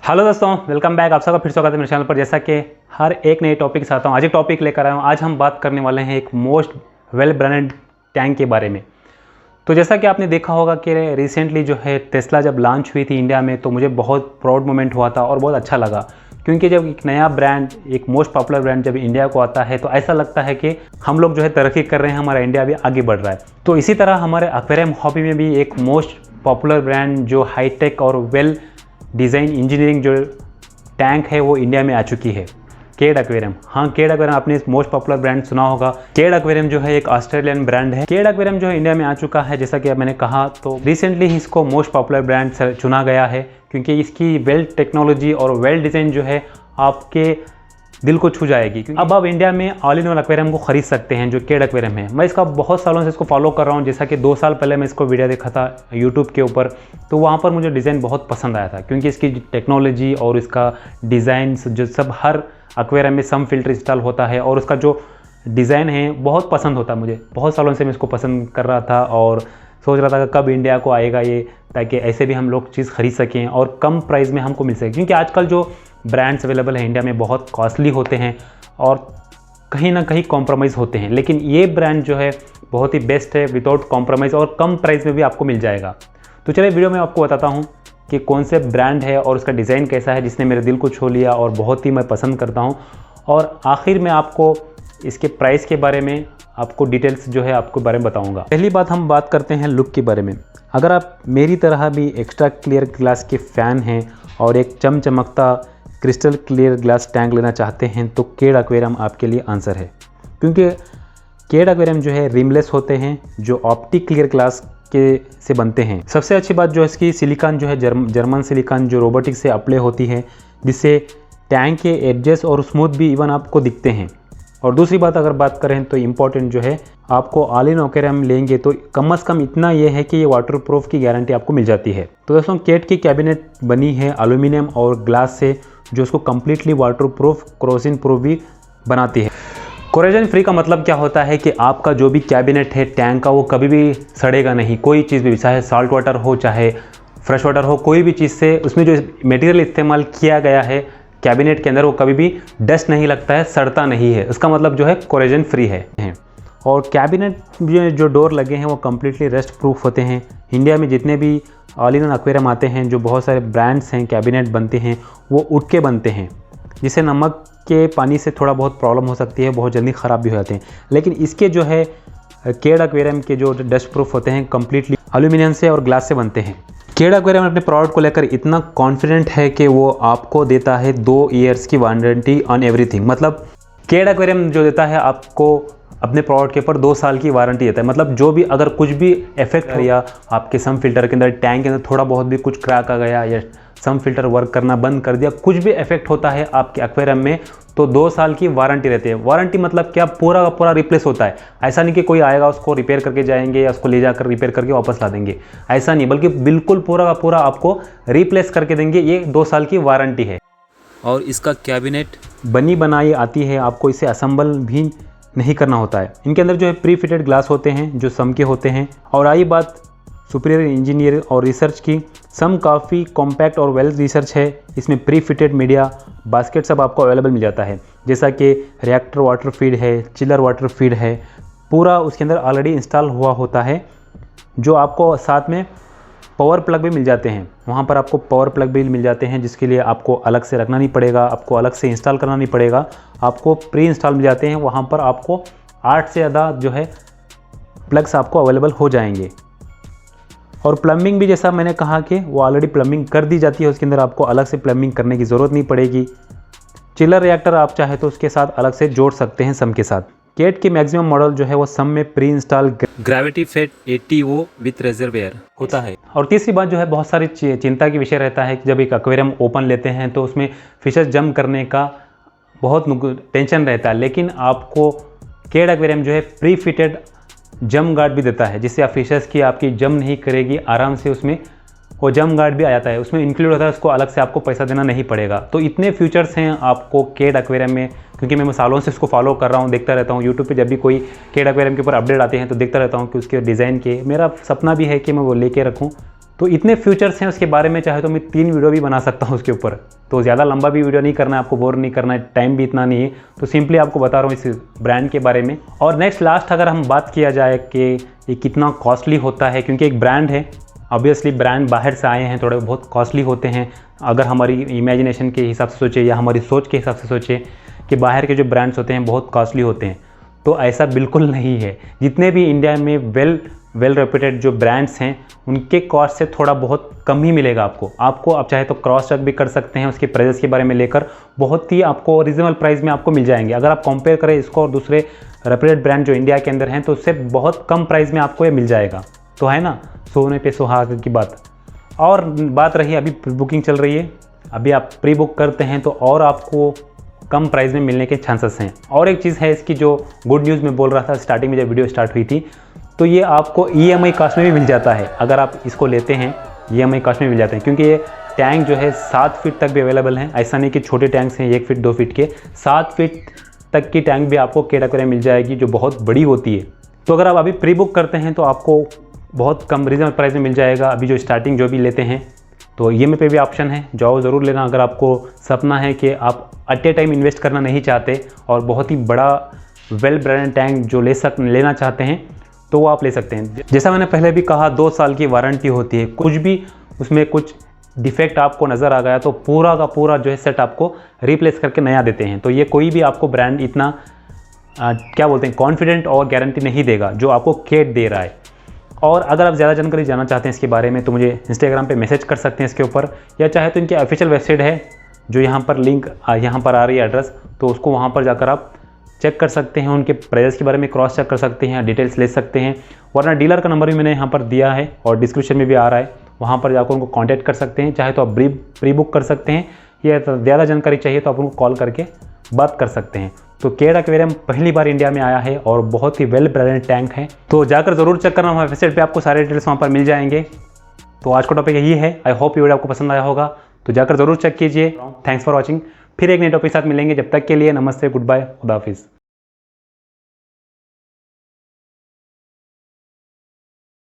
Hello दोस्तों, welcome back. आप सबका फिर स्वागत है मेरे चैनल पर। जैसा कि हर एक नए टॉपिक के साथ आता हूँ, आज एक टॉपिक लेकर आया हूँ। आज हम बात करने वाले हैं एक मोस्ट वेल ब्रांडेड टैंक के बारे में। तो जैसा कि आपने देखा होगा कि रिसेंटली जो है टेस्ला जब लॉन्च हुई थी इंडिया में, तो मुझे बहुत प्राउड मोमेंट हुआ था और बहुत अच्छा लगा, क्योंकि जब एक नया ब्रांड, एक मोस्ट पॉपुलर ब्रांड जब इंडिया को आता है तो ऐसा लगता है कि हम लोग जो है तरक्की कर रहे हैं, हमारा इंडिया भी आगे बढ़ रहा है। तो इसी तरह हमारे एक्वेरियम हॉबी में भी एक मोस्ट पॉपुलर ब्रांड जो हाईटेक और वेल डिज़ाइन इंजीनियरिंग जो टैंक है वो इंडिया में आ चुकी है, केड एक्वेरियम। हाँ, केड एक्वेरियम आपने इस मोस्ट पॉपुलर ब्रांड सुना होगा। केड एक्वेरियम जो है एक ऑस्ट्रेलियन ब्रांड है। केड एक्वेरियम जो है इंडिया में आ चुका है, जैसा कि अब मैंने कहा, तो रिसेंटली ही इसको मोस्ट पॉपुलर ब्रांड चुना गया है, क्योंकि इसकी वेल टेक्नोलॉजी और वेल डिज़ाइन जो है आपके दिल को छू जाएगी। अब आप इंडिया में ऑल इन वन एक्वेरियम को खरीद सकते हैं जो केड एक्वेरियम है। मैं इसका बहुत सालों से इसको फॉलो कर रहा हूँ। जैसा कि 2 साल पहले मैं इसको वीडियो देखा था यूट्यूब के ऊपर, तो वहाँ पर मुझे डिज़ाइन बहुत पसंद आया था, क्योंकि इसकी टेक्नोलॉजी और इसका डिज़ाइन जो सब हर एक्वेरियम में सम फिल्टर इंस्टॉल होता है और उसका जो डिज़ाइन है बहुत पसंद होता है मुझे। बहुत सालों से मैं इसको पसंद कर रहा था और सोच रहा था कि कब इंडिया को आएगा ये, ताकि ऐसे भी हम लोग चीज़ खरीद सकें और कम प्राइस में हमको मिल सके। क्योंकि आजकल जो ब्रांड्स अवेलेबल है इंडिया में बहुत कॉस्टली होते हैं और कहीं ना कहीं कॉम्प्रोमाइज़ होते हैं, लेकिन ये ब्रांड जो है बहुत ही बेस्ट है, विदाउट कॉम्प्रोमाइज़ और कम प्राइस में भी आपको मिल जाएगा। तो चलिए वीडियो में आपको बताता हूँ कि कौन से ब्रांड है और उसका डिज़ाइन कैसा है, जिसने मेरे दिल को छू लिया और बहुत ही मैं पसंद करता हूँ। और आखिर में आपको इसके प्राइस के बारे में आपको डिटेल्स जो है आपको बारे में बताऊंगा। पहली बात हम बात करते हैं लुक के बारे में। अगर आप मेरी तरह भी एक्स्ट्रा क्लियर ग्लास के फ़ैन हैं और एक चमचमकता क्रिस्टल क्लियर ग्लास टैंक लेना चाहते हैं, तो केड एक्वेरियम आपके लिए आंसर है। क्योंकि केड एक्वेरियम जो है रिमलेस होते हैं, जो ऑप्टिक क्लियर ग्लास के से बनते हैं। सबसे अच्छी बात जो है इसकी सिलिकॉन जो है जर्मन सिलिकॉन जो रोबोटिक से अप्लाई होती है, जिससे टैंक के एडजेस और स्मूथ भी इवन आपको दिखते हैं। और दूसरी बात अगर बात करें तो इम्पॉर्टेंट जो है, आपको ऑल इन एक्वेरियम लेंगे तो कम से कम इतना ये है कि ये वाटरप्रूफ की गारंटी आपको मिल जाती है। तो दोस्तों, केड की कैबिनेट बनी है एल्यूमिनियम और ग्लास से, जो उसको कम्प्लीटली वाटरप्रूफ, क्रोसिन प्रूफ भी बनाती है। कोरोजन फ्री का मतलब क्या होता है कि आपका जो भी कैबिनेट है टैंक का, वो कभी भी सड़ेगा नहीं। कोई चीज़ भी, चाहे सॉल्ट वाटर हो चाहे फ्रेश वाटर हो, कोई भी चीज़ से उसमें जो मटेरियल इस्तेमाल किया गया है कैबिनेट के अंदर, वो कभी भी डस्ट नहीं लगता है, सड़ता नहीं है। उसका मतलब जो है कोरोजन फ्री है। और कैबिनेट जो डोर लगे हैं वो कम्प्लीटली रस्ट प्रूफ होते हैं। इंडिया में जितने भी ऑल इन वन एक्वेरियम आते हैं, जो बहुत सारे ब्रांड्स हैं कैबिनेट बनते हैं, वो उठ के बनते हैं, जिससे नमक के पानी से थोड़ा बहुत प्रॉब्लम हो सकती है, बहुत जल्दी ख़राब भी हो जाते हैं। लेकिन इसके जो है केड एक्वेरियम के जो डस्ट प्रूफ होते हैं, कम्प्लीटली एल्यूमिनियम से और ग्लास से बनते हैं। केड एक्वेरियम अपने प्रोडक्ट को लेकर इतना कॉन्फिडेंट है कि वो आपको देता है 2 ईयर्स की वारंटी ऑन एवरीथिंग। मतलब केड एक्वेरियम जो देता है आपको अपने प्रोडक्ट के ऊपर 2 साल की वारंटी देता है। मतलब जो भी अगर कुछ भी इफेक्ट या आपके सम फिल्टर के अंदर, टैंक के अंदर थोड़ा बहुत भी कुछ क्रैक आ गया या सम फिल्टर वर्क करना बंद कर दिया, कुछ भी इफेक्ट होता है आपके एक्वेरियम में, तो 2 साल की वारंटी रहती है। वारंटी मतलब क्या, पूरा का पूरा रिप्लेस होता है। ऐसा नहीं कि कोई आएगा उसको रिपेयर करके जाएंगे या उसको ले जाकर रिपेयर करके वापस ला देंगे, ऐसा नहीं, बल्कि बिल्कुल पूरा का पूरा आपको रिप्लेस करके देंगे। ये 2 साल की वारंटी है। और इसका कैबिनेट बनी बनाई आती है, आपको इसे असेंबल भी नहीं करना होता है। इनके अंदर जो है प्री फिटेड ग्लास होते हैं जो सम के होते हैं। और आई बात सुपीरियर इंजीनियर और रिसर्च की, सम काफ़ी कॉम्पैक्ट और वेल रिसर्च है। इसमें प्री फिटेड मीडिया बास्केट सब आपको अवेलेबल मिल जाता है, जैसा कि रिएक्टर वाटर फीड है, चिलर वाटर फीड है, पूरा उसके अंदर ऑलरेडी इंस्टॉल हुआ होता है। जो आपको साथ में पावर प्लग भी मिल जाते हैं, वहाँ पर आपको पावर प्लग भी मिल जाते हैं, जिसके लिए आपको अलग से रखना नहीं पड़ेगा, आपको अलग से इंस्टॉल करना नहीं पड़ेगा, आपको प्री इंस्टॉल मिल जाते हैं। वहाँ पर आपको 8 से ज़्यादा जो है प्लग्स आपको अवेलेबल हो जाएंगे। और प्लम्बिंग भी, जैसा मैंने कहा कि वो ऑलरेडी प्लम्बिंग कर दी जाती है, उसके अंदर आपको अलग से प्लम्बिंग करने की ज़रूरत नहीं पड़ेगी। चिलर रिएक्टर आप चाहे तो उसके साथ अलग से जोड़ सकते हैं सम के साथ। केड की मैक्सिमम मॉडल जो है वो सम में pre install gravity fed 80O with reservoir होता है। और तीसरी बात जो है, बहुत सारी चिंता की विषय रहता है कि जब एक एक्वेरियम ओपन लेते हैं तो उसमें फिशेस जंप करने का बहुत टेंशन रहता है। लेकिन आपको केड एक्वेरियम जो है प्री फिटेड जम गार्ड भी देता है, जिससे आप फिशेस की आपकी जम नहीं करेगी, आराम से उसमें वो जम गार्ड भी आ जाता है, उसमें इंक्लूड होता है, उसको अलग से आपको पैसा देना नहीं पड़ेगा। तो इतने फीचर्स हैं आपको केड एक्वेरियम में, क्योंकि मैं सालों से इसको फॉलो कर रहा हूँ, देखता रहता हूँ यूट्यूब पे जब भी कोई केड एक्वेरियम के ऊपर अपडेट आते हैं तो देखता रहता हूँ कि उसके डिज़ाइन के। मेरा सपना भी है कि मैं वो लेके रखूँ, तो इतने फीचर्स हैं उसके बारे में, चाहे तो मैं 3 वीडियो भी बना सकता हूँ उसके ऊपर। तो ज़्यादा लंबा भी वीडियो नहीं करना है, आपको बोर नहीं करना है, टाइम भी इतना नहीं है, तो सिंपली आपको बता रहा हूँ इस ब्रांड के बारे में। और नेक्स्ट लास्ट अगर हम बात किया जाए कि ये कितना कॉस्टली होता है, क्योंकि एक ब्रांड है, ऑब्वियसली ब्रांड बाहर से आए हैं, थोड़े बहुत कॉस्टली होते हैं। अगर हमारी इमेजिनेशन के हिसाब से सोचे या हमारी सोच के हिसाब से सोचे कि बाहर के जो ब्रांड्स होते हैं बहुत कॉस्टली होते हैं, तो ऐसा बिल्कुल नहीं है। जितने भी इंडिया में वेल रेप्यूटेड जो ब्रांड्स हैं उनके कॉस्ट से थोड़ा बहुत कम ही मिलेगा आपको। आप चाहे तो क्रॉस चेक भी कर सकते हैं उसके प्राइस के बारे में लेकर, बहुत ही आपको रीजनेबल प्राइस में आपको मिल जाएंगे। अगर आप कंपेयर करें इसको और दूसरे रेप्यूटेड ब्रांड जो इंडिया के अंदर हैं तो उससे बहुत कम प्राइस में आपको ये मिल जाएगा। तो है ना, सोने पे सुहाग की बात। और बात रही अभी प्री बुकिंग चल रही है, अभी आप प्री बुक करते हैं तो और आपको कम प्राइस में मिलने के चांसेस हैं। और एक चीज़ है इसकी जो गुड न्यूज़ मैं बोल रहा था स्टार्टिंग में जब वीडियो स्टार्ट हुई थी, तो ये आपको EMI कास्ट में भी मिल जाता है। अगर आप इसको लेते हैं EMI कास्ट में मिल जाते हैं, क्योंकि ये टैंक जो है 7 फीट तक भी अवेलेबल है। ऐसा नहीं कि छोटे टैंक्स हैं 1 फीट 2 फीट के, 7 फीट तक की टैंक भी आपको केट एक्वेरियम मिल जाएगी जो बहुत बड़ी होती है। तो अगर आप अभी प्री बुक करते हैं तो आपको बहुत कम रीजनेबल प्राइस में मिल जाएगा। अभी जो स्टार्टिंग जो भी लेते हैं तो EMI पे भी ऑप्शन है, जाओ ज़रूर लेना। अगर आपको सपना है कि आप एट ए टाइम इन्वेस्ट करना नहीं चाहते और बहुत ही बड़ा वेल ब्रांडेड टैंक जो लेना चाहते हैं तो वो आप ले सकते हैं। जैसा मैंने पहले भी कहा 2 साल की वारंटी होती है। कुछ भी उसमें कुछ डिफेक्ट आपको नज़र आ गया तो पूरा का पूरा जो है सेट आपको रिप्लेस करके नया देते हैं। तो ये कोई भी आपको ब्रांड इतना क्या बोलते हैं कॉन्फिडेंट और गारंटी नहीं देगा जो आपको केट दे रहा है। और अगर आप ज़्यादा जानकारी जानना चाहते हैं इसके बारे में तो मुझे इंस्टाग्राम पे मैसेज कर सकते हैं इसके ऊपर, या चाहे तो इनकी ऑफिशियल वेबसाइट है जो यहाँ पर लिंक यहाँ पर आ रही है एड्रेस, तो उसको वहाँ पर जाकर आप चेक कर सकते हैं, उनके प्राइस के बारे में क्रॉस चेक कर सकते हैं, डिटेल्स ले सकते हैं। वरना डीलर का नंबर भी मैंने यहाँ पर दिया है और डिस्क्रिप्शन में भी आ रहा है, वहाँ पर जाकर उनको कॉन्टैक्ट कर सकते हैं। चाहे तो आप प्री बुक कर सकते हैं या ज़्यादा जानकारी चाहिए तो आप उनको कॉल करके बात कर सकते हैं। तो केट एक्वेरियम पहली बार इंडिया में आया है और बहुत ही वेल ब्रांडेड टैंक है, तो जाकर ज़रूर चेक करना, हमारे वेबसाइट पे आपको सारे डिटेल्स वहाँ पर मिल जाएंगे। तो आज का टॉपिक यही है। आई होप ये वीडियो आपको पसंद आया होगा, तो जाकर ज़रूर चेक कीजिए। Thanks for watching. फिर एक नए टॉपिक के साथ मिलेंगे, जब तक के लिए नमस्ते, गुड बाय, खुदा हाफिज़।